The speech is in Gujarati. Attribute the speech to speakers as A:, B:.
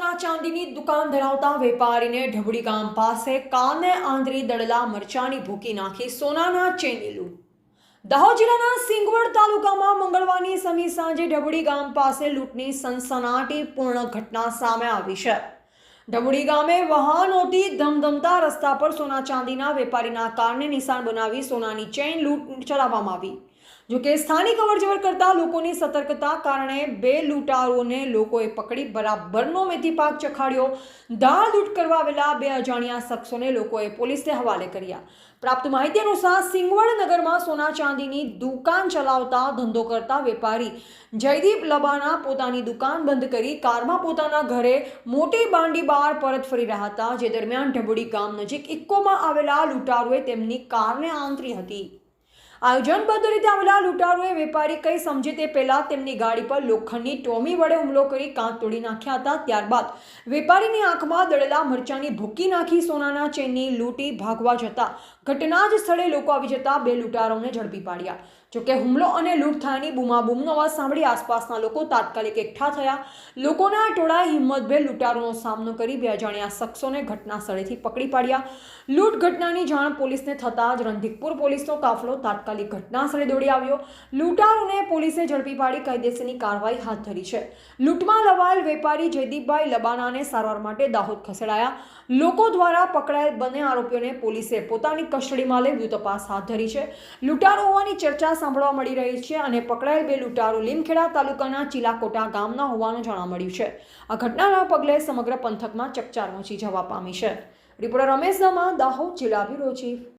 A: સોના ચાંદીની દુકાન ધરાવતા વેપારીને ઢબડી ગામ પાસે કાને આંધળી દળેલા મરચાની ભૂકી નાખી સોનાના ચેનની લૂંટ. દાહોદ જિલ્લાના સિંગવડ તાલુકામાં મંગળવારની સમી સાંજે ઢબડી ગામ પાસે લૂંટની સનસનાટીપૂર્ણ ઘટના સામે આવી છે. ઢબડી ગામે વાહનોથી ધમધમતા રસ્તા પર સોના ચાંદીના વેપારીના કારને નિશાન બનાવી સોનાની ચેન લૂંટ ચલાવવામાં આવી. જોકે સ્થાનિક અવરજવર કરતા લોકોની સતર્કતા કારણે બે લૂંટારોને લોકોએ પકડી બરાબરનો મેથી પાક ચખાડ્યો. દાળ લૂંટ કરવા આવેલા બે અજાણ્યા શખ્સોને લોકોએ પોલીસને હવાલે કર્યા. પ્રાપ્ત માહિતી અનુસાર સિંગવડ નગરમાં સોના ચાંદીની દુકાન ચલાવતા ધંધો કરતા વેપારી જયદીપ લબાના પોતાની દુકાન બંધ કરી કારમાં પોતાના ઘરે મોટી બાંડી બહાર પરત ફરી રહ્યા હતા. જે દરમિયાન ઢબડી ગામ નજીક ઇક્કોમાં આવેલા લૂંટારોએ તેમની કારને આંતરી હતી. આયોજનબદ્ધ રીતે આવેલા લૂંટારોએ વેપારી કંઈ સમજે તે પહેલા તેમની ગાડી પર લોખંડની ટોમી વડે હુમલો કરી કાચ તોડી નાખ્યા હતા. ત્યારબાદ વેપારીની આંખમાં દળેલા મરચાની ભૂકી નાખી સોનાના ચેનની લૂંટી ભાગવા જતા ઘટના જ સ્થળે લોકો આવી જતા બે લૂંટારોને ઝડપી પાડ્યા. જોકે હુમલો અને લૂંટ થયાની બૂમાબૂમનો અવાજ સાંભળી આસપાસના લોકો તાત્કાલિક એકઠા થયા. લોકોના ટોળાએ હિંમતભેર લૂંટારોનો સામનો કરી બે અજાણ્યા શખ્સોને ઘટના સ્થળેથી પકડી પાડ્યા. લૂંટ ઘટનાની જાણ પોલીસને થતાં જ રણધીકપુર પોલીસનો કાફલો તાત્કાલિક ઘટના સ્થળે દોડી આવ્યો. લૂંટારોને પોલીસે ઝડપી પાડી કાયદેસરની કાર્યવાહી હાથ ધરી છે. લૂંટમાં લવાયેલ વેપારી જયદીપભાઈ લબાનાને સારવાર માટે દાહોદ ખસેડાયા. લોકો દ્વારા પકડાયેલ બંને આરોપીઓને પોલીસે પોતાની કસ્ટડીમાં લઈ વધુ તપાસ હાથ ધરી છે. લૂંટારો હોવાની ચર્ચા સાંભળવા મળી રહી છે અને પકડાયેલ બે લૂંટારો લીમખેડા તાલુકાના ચીલાકોટા ગામના હોવાનું જાણવા મળ્યું છે. આ ઘટનાના પગલે સમગ્ર પંથકમાં ચકચાર મચી જવા પામી છે. રિપોર્ટર રમેશ દમા, દાહોદ જિલ્લા બ્યુરો ચીફ.